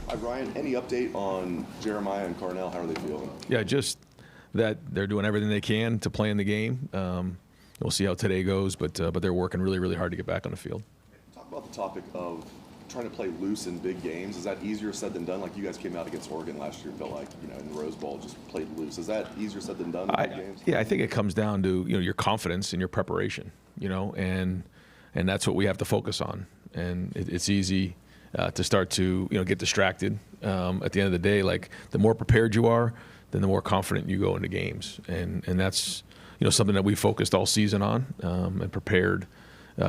Hi, Ryan. Any update on Jeremiah and Carnell? How are they feeling? Yeah, just that they're doing everything they can to play in the game. We'll see how today goes, but they're working really, really hard to get back on the field. Talk about the topic of trying to play loose in big games. Is that easier said than done? Like you guys came out against Oregon last year, felt like, in the Rose Bowl, just played loose. Is that easier said than done in big games? Yeah, I think it comes down to your confidence and your preparation, and that's what we have to focus on. And it's easy to start to get distracted. At the end of the day, like the more prepared you are, then the more confident you go into games, and that's something that we focused all season on and prepared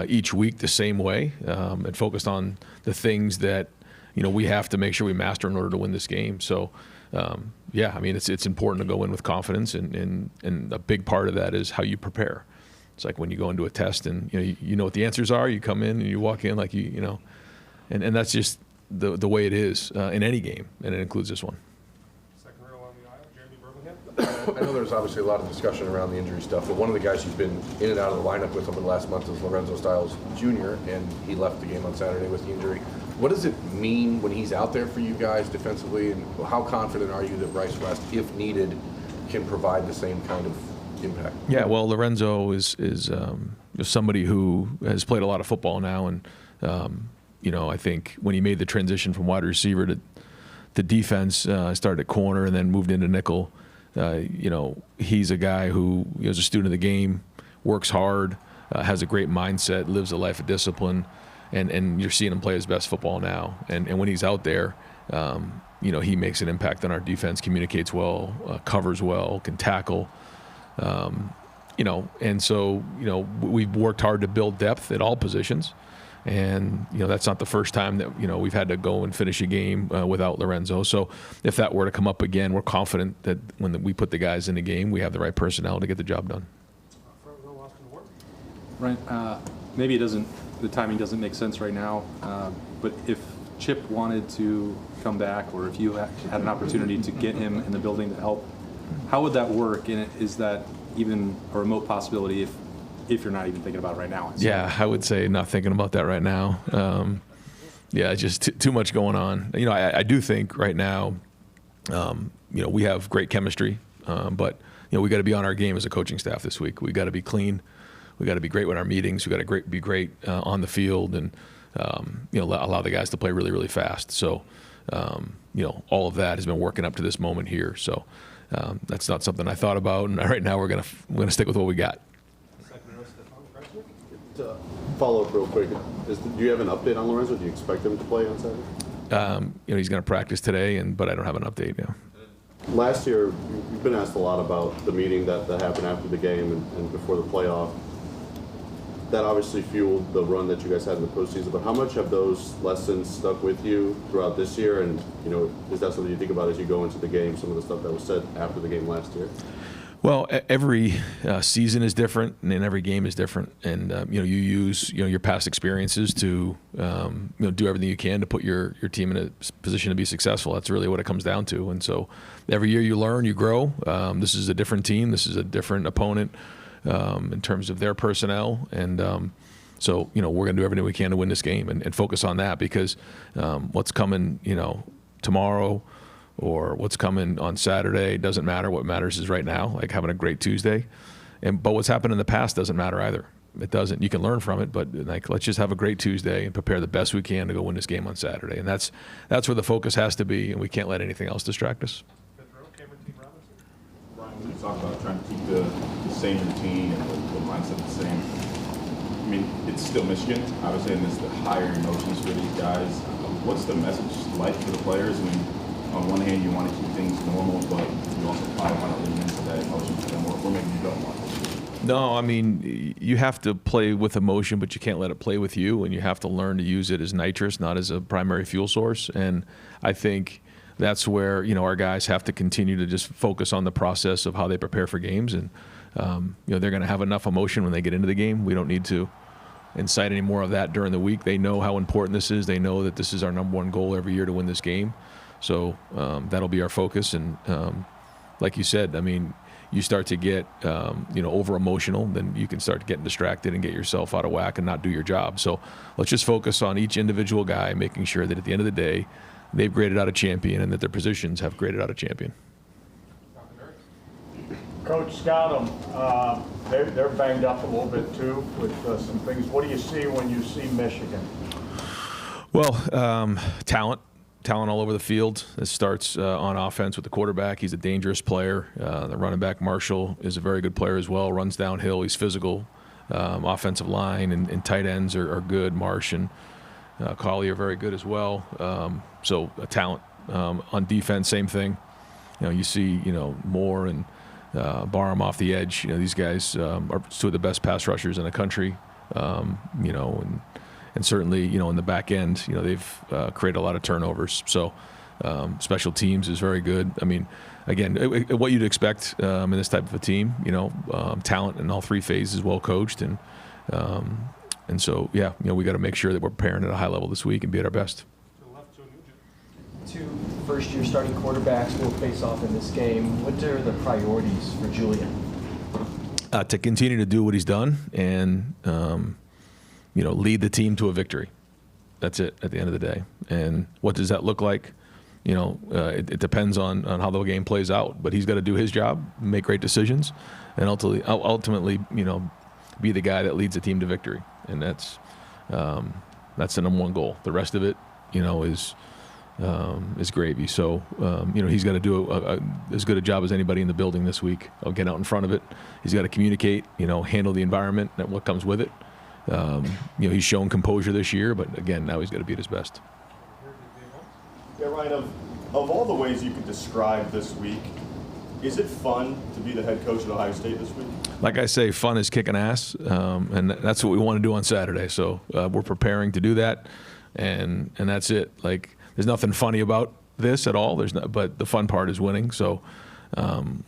each week the same way, and focused on the things that we have to make sure we master in order to win this game. So yeah, I mean it's important to go in with confidence, and a big part of that is how you prepare. It's like when you go into a test and you know what the answers are, you come in and you walk in like and that's just the way it is in any game, and it includes this one. Second row on the aisle, Jeremy Birmingham. I know there's obviously a lot of discussion around the injury stuff, but one of the guys who's been in and out of the lineup with over the last month is Lorenzo Styles Jr., and he left the game on Saturday with the injury. What does it mean when he's out there for you guys defensively, and how confident are you that Bryce West, if needed, can provide the same kind of impact? Yeah, well, Lorenzo is somebody who has played a lot of football now, and I think when he made the transition from wide receiver to defense, started at corner and then moved into nickel. He's a guy who is a student of the game, works hard, has a great mindset, lives a life of discipline, and you're seeing him play his best football now. And when he's out there, he makes an impact on our defense, communicates well, covers well, can tackle. And so we've worked hard to build depth at all positions. And that's not the first time that we've had to go and finish a game without Lorenzo. So if that were to come up again, we're confident that when we put the guys in the game, we have the right personnel to get the job done. Front row, Austin Ward. Right. Maybe the timing doesn't make sense right now. But if Chip wanted to come back, or if you had an opportunity to get him in the building to help, how would that work? And is that even a remote possibility if you're not even thinking about it right now? Yeah, I would say not thinking about that right now. Yeah, just too much going on. I do think right now, we have great chemistry, but we got to be on our game as a coaching staff this week. We got to be clean. We got to be great with our meetings. We got to be great on the field, and allow the guys to play really, really fast. So, all of that has been working up to this moment here. So that's not something I thought about, and right now we're gonna stick with what we got. Follow up real quick. Do you have an update on Lorenzo? Do you expect him to play on Saturday? He's going to practice today, but I don't have an update now. Last year, you've been asked a lot about the meeting that happened after the game and before the playoff. That obviously fueled the run that you guys had in the postseason, but how much have those lessons stuck with you throughout this year? And, is that something you think about as you go into the game, some of the stuff that was said after the game last year? Well, every season is different, and every game is different, and you use your past experiences to do everything you can to put your team in a position to be successful. That's really what it comes down to. And so every year you learn, you grow. This is a different team. This is a different opponent in terms of their personnel, and so we're going to do everything we can to win this game and focus on that, because what's coming tomorrow or what's coming on Saturday doesn't matter. What matters is right now, like having a great Tuesday. But what's happened in the past doesn't matter either. It doesn't. You can learn from it, but let's just have a great Tuesday and prepare the best we can to go win this game on Saturday. And that's where the focus has to be, and we can't let anything else distract us. Fifth row, Cameron T. Robinson. Brian, when you talk about trying to keep the same routine and the mindset the same, I mean, it's still Michigan, obviously, and it's the higher emotions for these guys. What's the message like for the players? I mean, on one hand, you want to keep things normal, but you also probably want to lean into that emotion for them, or maybe you don't want to. No, I mean, you have to play with emotion, but you can't let it play with you, and you have to learn to use it as nitrous, not as a primary fuel source. And I think that's where our guys have to continue to just focus on the process of how they prepare for games, and they're going to have enough emotion when they get into the game. We don't need to incite any more of that during the week. They know how important this is. They know that this is our number one goal every year to win this game. So that'll be our focus. And like you said, I mean, you start to get over emotional, then you can start getting distracted and get yourself out of whack and not do your job. So let's just focus on each individual guy, making sure that at the end of the day, they've graded out a champion and that their positions have graded out a champion. Coach, scout them. They're banged up a little bit too with some things. What do you see when you see Michigan? Well, talent all over the field. It starts on offense with the quarterback. He's a dangerous player. The running back, Marshall, is a very good player as well. Runs downhill. He's physical. Offensive line and tight ends are good. Marsh and Colley are very good as well. So a talent. On defense, same thing. You see, Moore and Barham off the edge. These guys are two of the best pass rushers in the country. And certainly, in the back end, they've created a lot of turnovers. So special teams is very good. I mean, again, what you'd expect in this type of a team, talent in all three phases, well coached. And so, yeah, we got to make sure that we're preparing at a high level this week and be at our best. Two first-year starting quarterbacks will face off in this game. What are the priorities for Julian? To continue to do what he's done and, lead the team to a victory. That's it at the end of the day. And what does that look like? It depends on how the game plays out. But he's got to do his job, make great decisions, and ultimately, be the guy that leads the team to victory. And that's the number one goal. The rest of it, is gravy. So, he's got to do as good a job as anybody in the building this week. I'll get out in front of it. He's got to communicate, handle the environment and what comes with it. He's shown composure this year, but again, now he's got to be at his best. Yeah, Ryan, of all the ways you could describe this week, is it fun to be the head coach at Ohio State this week? Like I say, fun is kicking ass, and that's what we want to do on Saturday. So we're preparing to do that, and that's it. Like, there's nothing funny about this at all. But the fun part is winning. So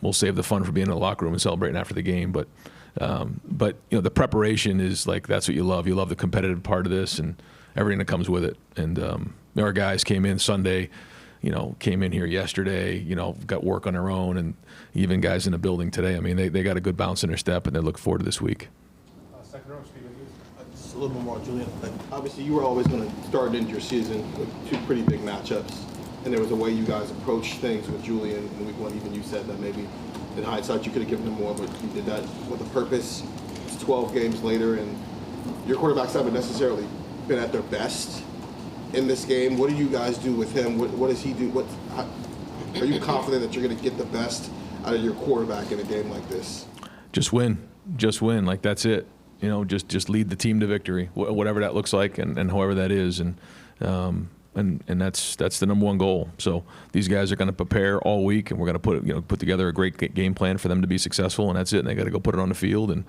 we'll save the fun for being in the locker room and celebrating after the game. But the preparation is like, that's what you love. You love the competitive part of this and everything that comes with it. And our guys came in Sunday, came in here yesterday, got work on their own, and even guys in the building today. I mean, they got a good bounce in their step, and they look forward to this week. Second row, Stephen. Just a little bit more, Julian. Obviously, you were always going to start into your season with two pretty big matchups, and there was a way you guys approached things with Julian in week one. Even you said that maybe in hindsight you could have given him more, but you did that with a purpose. It's 12 games later, and your quarterbacks haven't necessarily been at their best in this game. What do you guys do with him? What does he do? Are you confident that you're going to get the best out of your quarterback in a game like this? Just win. Like, that's it. Just lead the team to victory, whatever that looks like, and however that is, and that's the number one goal. So these guys are going to prepare all week, and we're going to put together a great game plan for them to be successful, and that's it. And they got to go put it on the field, and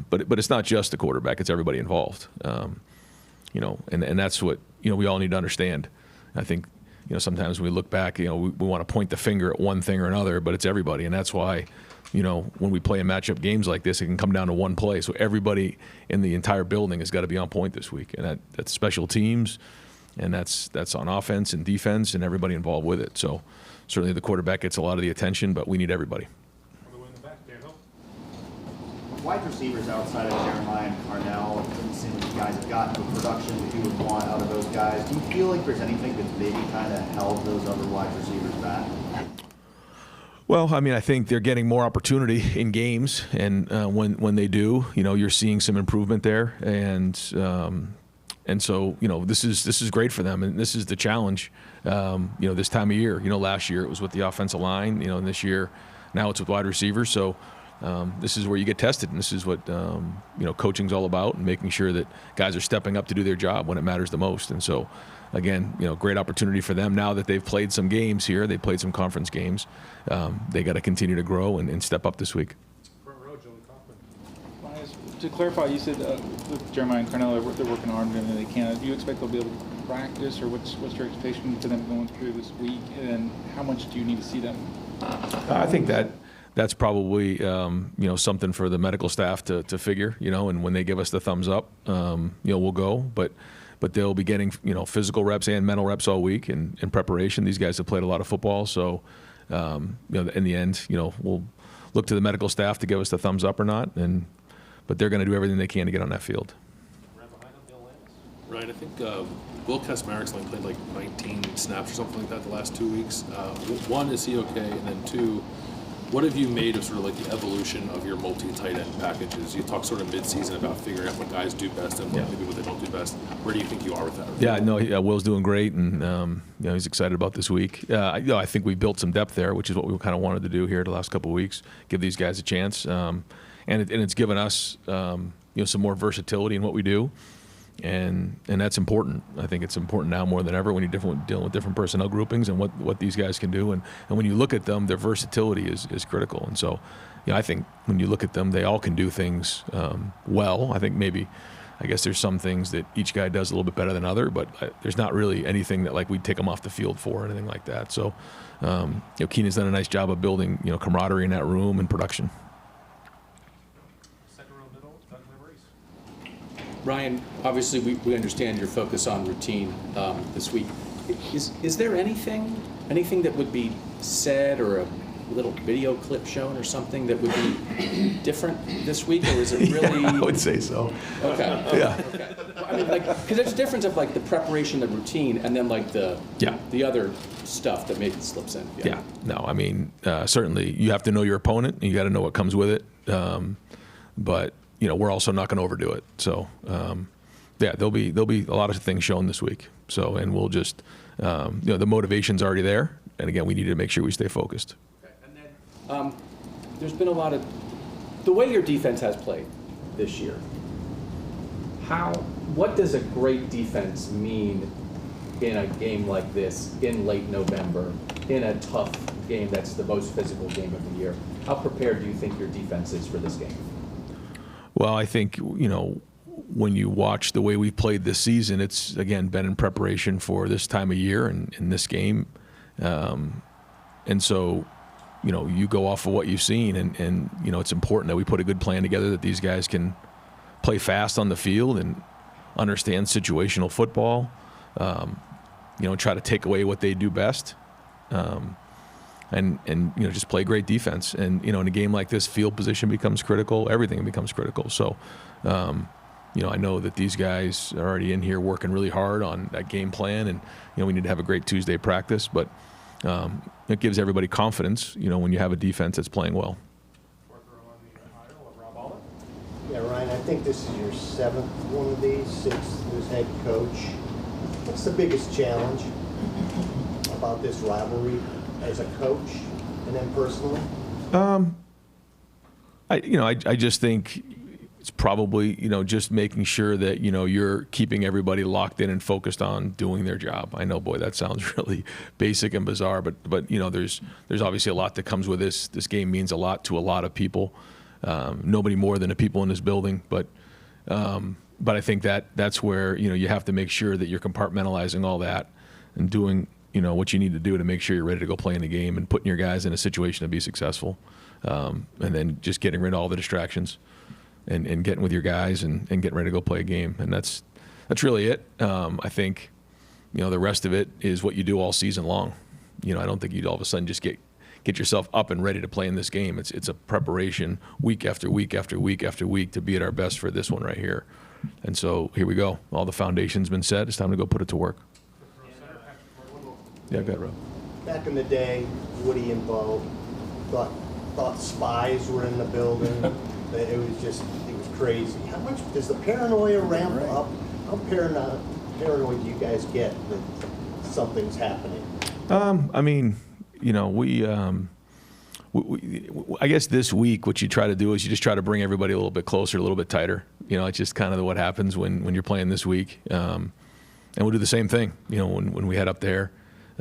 but it's not just the quarterback; it's everybody involved. And that's what we all need to understand. I think sometimes when we look back, we want to point the finger at one thing or another, but it's everybody, and that's why. When we play in matchup games like this, it can come down to one play. So everybody in the entire building has got to be on point this week, and that's special teams, and that's on offense and defense, and everybody involved with it. So certainly the quarterback gets a lot of the attention, but we need everybody. Wide receivers outside of Jeremiah and Carnell, it doesn't seem like you guys have gotten the production that you would want out of those guys. Do you feel like there's anything that's maybe kind of held those other wide receivers back? Well, I mean, I think they're getting more opportunity in games, and when they do, you're seeing some improvement there, and so this is great for them, and this is the challenge. This time of year, last year it was with the offensive line, and this year now it's with wide receivers. So this is where you get tested, and this is what coaching's all about, and making sure that guys are stepping up to do their job when it matters the most. And so, again, great opportunity for them now that they've played some games here. They played some conference games. They got to continue to grow and step up this week. To clarify, you said with Jeremiah and Carnell, they're working harder than they can. Do you expect they'll be able to practice, or what's your expectation for them going through this week, and how much do you need to see them? I think that's probably something for the medical staff to figure, and when they give us the thumbs up, we'll go. But they'll be getting physical reps and mental reps all week in preparation. These guys have played a lot of football, so in the end, we'll look to the medical staff to give us the thumbs up or not. But they're going to do everything they can to get on that field. Right, I think Will Kasmarik's only played like 19 snaps or something like that the last 2 weeks. One, is he okay? And then two, what have you made of sort of like the evolution of your multi-tight end packages? You talk sort of mid-season about figuring out what guys do best and maybe what they don't do best. Where do you think you are with that? Yeah, no, Will's doing great, and he's excited about this week. I think we built some depth there, which is what we kind of wanted to do here the last couple of weeks, give these guys a chance, and it's given us some more versatility in what we do. And that's important. I think it's important now more than ever when you're dealing with different personnel groupings and what these guys can do. And when you look at them, their versatility is critical. And so, I think when you look at them, they all can do things well. I guess there's some things that each guy does a little bit better than other, but there's not really anything that like we'd take them off the field for or anything like that. So, Keenan's done a nice job of building camaraderie in that room and production. Ryan, obviously we understand your focus on routine this week. Is there anything that would be said or a little video clip shown or something that would be different this week, or is it really? Yeah, I would say so. Okay. Yeah. Okay. I mean, because there's a difference of like the preparation, the routine, and then like the other stuff that maybe slips in. Yeah. No, I mean, certainly you have to know your opponent, and you got to know what comes with it. But we're also not going to overdo it. So, there'll be a lot of things shown this week. So, and we'll just, the motivation's already there. And again, we need to make sure we stay focused. Okay. And then there's been a lot of, the way your defense has played this year, what does a great defense mean in a game like this in late November, in a tough game that's the most physical game of the year? How prepared do you think your defense is for this game? Well, I think, when you watch the way we played this season, it's, again, been in preparation for this time of year and in this game. And so, you go off of what you've seen, and it's important that we put a good plan together, that these guys can play fast on the field and understand situational football, try to take away what they do best. And just play great defense. And in a game like this, field position becomes critical. Everything becomes critical. So, I know that these guys are already in here working really hard on that game plan, and we need to have a great Tuesday practice. But it gives everybody confidence, when you have a defense that's playing well. Yeah, Ryan, I think this is your 7th one of these, 6th as head coach. What's the biggest challenge about this rivalry as a coach and then personally? I just think it's probably, just making sure that, you're keeping everybody locked in and focused on doing their job. I know, boy, that sounds really basic and bizarre, but there's obviously a lot that comes with this. This game means a lot to a lot of people. Nobody more than the people in this building, but I think that's where, you have to make sure that you're compartmentalizing all that and doing what you need to do to make sure you're ready to go play in the game and putting your guys in a situation to be successful. And then just getting rid of all the distractions and getting with your guys and getting ready to go play a game. And that's really it. I think, the rest of it is what you do all season long. I don't think you'd all of a sudden just get yourself up and ready to play in this game. It's a preparation week after week after week after week to be at our best for this one right here. And so here we go. All the foundation's been set. It's time to go put it to work. Yeah, go ahead, Rob. Back in the day, Woody and Bo thought spies were in the building. It was crazy. How much does the paranoia ramp up? How paranoid do you guys get that something's happening? I guess this week what you try to do is you just try to bring everybody a little bit closer, a little bit tighter. It's just kind of what happens when you're playing this week. And we'll do the same thing, when we head up there.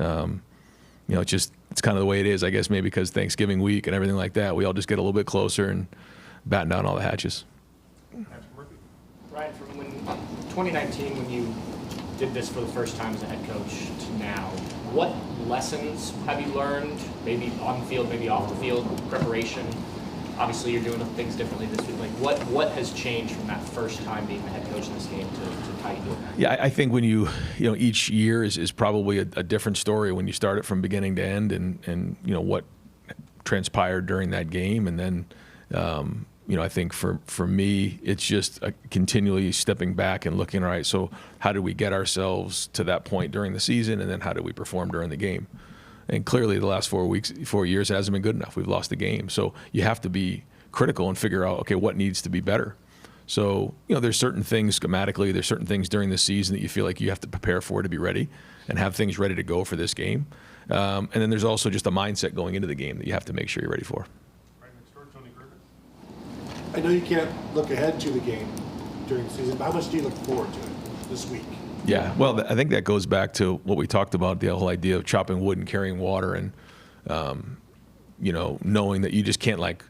It's kind of the way it is, I guess, maybe because Thanksgiving week and everything like that, we all just get a little bit closer and batten down all the hatches. Ryan, from 2019, when you did this for the first time as a head coach to now, what lessons have you learned, maybe on the field, maybe off the field, preparation? Obviously, you're doing things differently this week. Like, what has changed from that first time being the head coach in this game to how you do it? Yeah, I think when each year is probably a different story when you start it from beginning to end and what transpired during that game. And then, I think for me, it's just continually stepping back and looking, all right, so how did we get ourselves to that point during the season, and then how did we perform during the game? And clearly the last 4 years, it hasn't been good enough. We've lost the game. So you have to be critical and figure out, okay, what needs to be better? So, there's certain things schematically, there's certain things during the season that you feel like you have to prepare for to be ready and have things ready to go for this game. And then there's also just a mindset going into the game that you have to make sure you're ready for. I know you can't look ahead to the game during the season, but how much do you look forward to it this week? Yeah, well, I think that goes back to what we talked about, the whole idea of chopping wood and carrying water, and knowing that you just can't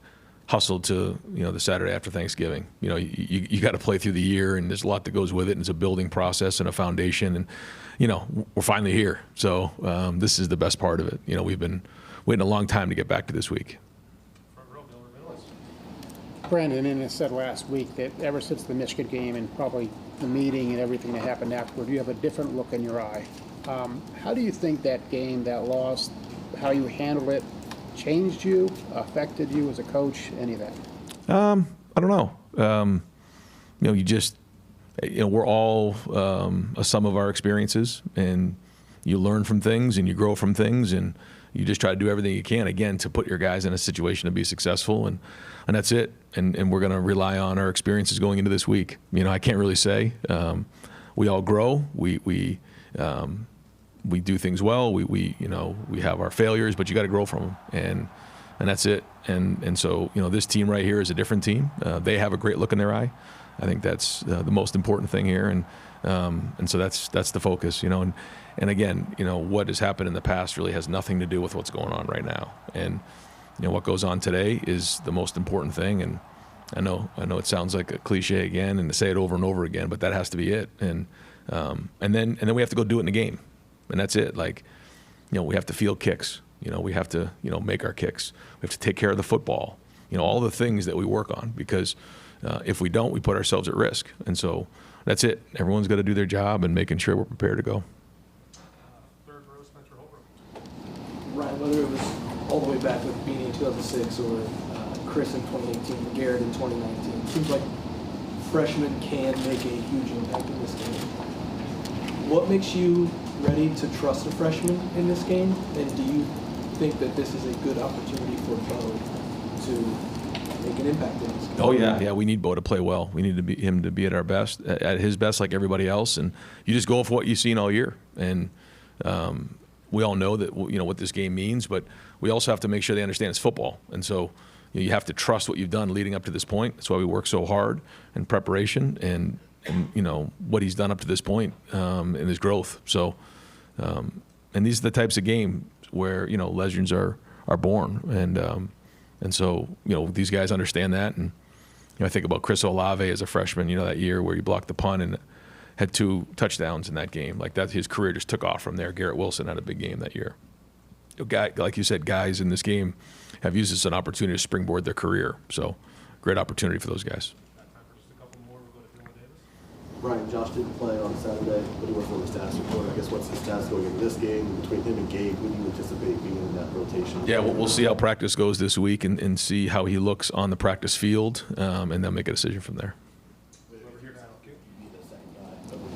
hustle to the Saturday after Thanksgiving. You got to play through the year, and there's a lot that goes with it, and it's a building process and a foundation, and we're finally here. So this is the best part of it. We've been waiting a long time to get back to this week. Brandon Innes said last week that ever since the Michigan game and probably the meeting and everything that happened afterward, you have a different look in your eye. How do you think that game, that loss, how you handled it, changed you, affected you as a coach, any of that? I don't know. We're all a sum of our experiences, and you learn from things and you grow from things, and you just try to do everything you can, again, to put your guys in a situation to be successful, and that's it. And we're going to rely on our experiences going into this week. I can't really say. We all grow. We do things well. We have our failures, but you got to grow from them, and that's it. And so this team right here is a different team. They have a great look in their eye. I think that's the most important thing here, and so that's the focus. And again, what has happened in the past really has nothing to do with what's going on right now. And what goes on today is the most important thing. And I know it sounds like a cliche again, and to say it over and over again, but that has to be it. And then we have to go do it in the game, and that's it. We have to field kicks. We have to make our kicks. We have to take care of the football. All the things that we work on, because if we don't, we put ourselves at risk. And so that's it. Everyone's got to do their job and making sure we're prepared to go. Ryan, whether it was all the way back with Beanie in 2006 or Chris in 2018 or Garrett in 2019, it seems like freshmen can make a huge impact in this game. What makes you ready to trust a freshman in this game? And do you think that this is a good opportunity for Bo to make an impact in this game? Oh yeah, we need Bo to play well. We need him to be at our best, at his best, like everybody else. And you just go for what you've seen all year. And we all know that what this game means, but we also have to make sure they understand it's football. And so you have to trust what you've done leading up to this point. That's why we work so hard in preparation and what he's done up to this point in his growth. So, and these are the types of games where legends are born, and so these guys understand that. And I think about Chris Olave as a freshman, that year where he blocked the punt and had 2 touchdowns in that game. His career just took off from there. Garrett Wilson had a big game that year. Like you said, guys in this game have used this as an opportunity to springboard their career. So, great opportunity for those guys. Brian, Josh didn't play on Saturday, but he wasn't on the status report. I guess what's the status going into this game between him and Gabe? Who do you anticipate being in that rotation? Yeah, we'll see how practice goes this week and see how he looks on the practice field, and then make a decision from there.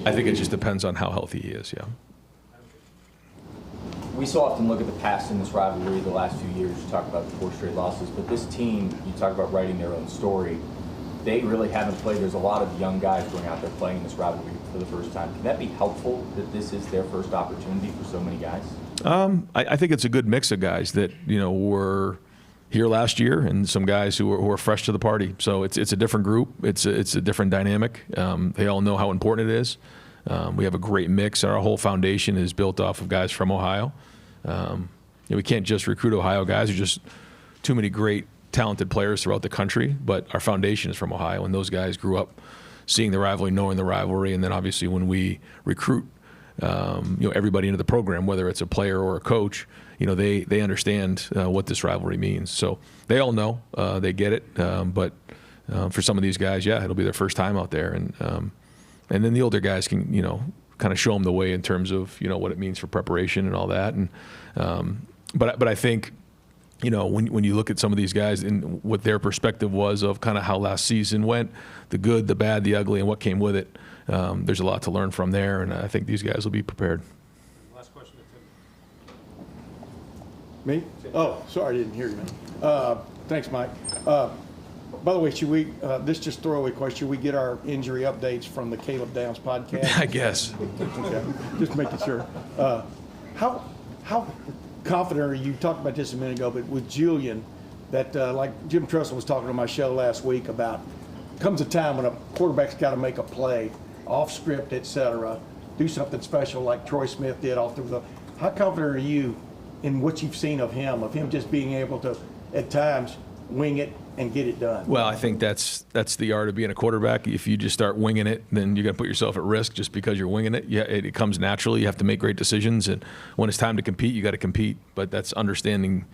I think it just depends on how healthy he is, yeah. We so often look at the past in this rivalry the last few years. You talk about the 4 straight losses, but this team, you talk about writing their own story. They really haven't played. There's a lot of young guys going out there playing this rivalry for the first time. Can that be helpful that this is their first opportunity for so many guys? I think it's a good mix of guys that were here last year and some guys who are fresh to the party. So it's a different group. It's a different dynamic. They all know how important it is. We have a great mix. Our whole foundation is built off of guys from Ohio. We can't just recruit Ohio guys. There's just too many great, talented players throughout the country, but our foundation is from Ohio, and those guys grew up seeing the rivalry, knowing the rivalry, and then obviously when we recruit everybody into the program, whether it's a player or a coach, they understand what this rivalry means. So they all know, they get it, but for some of these guys, yeah, it'll be their first time out there, and then the older guys can kind of show them the way in terms of what it means for preparation and all that, and but I think you know, when you look at some of these guys and what their perspective was of kind of how last season went, the good, the bad, the ugly, and what came with it, there's a lot to learn from there, and I think these guys will be prepared. Last question to Tim. Me? Oh, sorry, I didn't hear you, man. Thanks, Mike. By the way, should we, this just throwaway question, should we get our injury updates from the Caleb Downs podcast? I guess. Okay, just making sure. How confident are you, talked about this a minute ago, but with Julian, that like Jim Tressel was talking on my show last week about, comes a time when a quarterback's got to make a play, off script, et cetera, do something special like Troy Smith did all through the, how confident are you in what you've seen of him just being able to, at times, wing it and get it done? Well, I think that's the art of being a quarterback. If you just start winging it, then you're going to put yourself at risk just because you're winging it. Yeah, it comes naturally. You have to make great decisions, and when it's time to compete, you got to compete. But that's understanding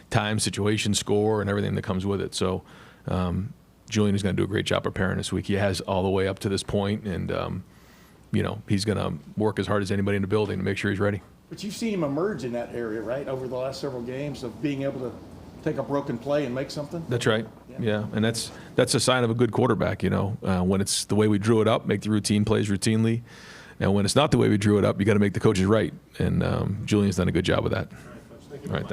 time, situation, score, and everything that comes with it. So Julian is going to do a great job preparing this week. He has all the way up to this point, and you know, he's going to work as hard as anybody in the building to make sure he's ready. But you've seen him emerge in that area, right, over the last several games of being able to take a broken play and make something? That's right. Yeah, and that's a sign of a good quarterback, you know. When it's the way we drew it up, make the routine plays routinely. And when it's not the way we drew it up, you got to make the coaches right. And Julian's done a good job with that. All right, thanks.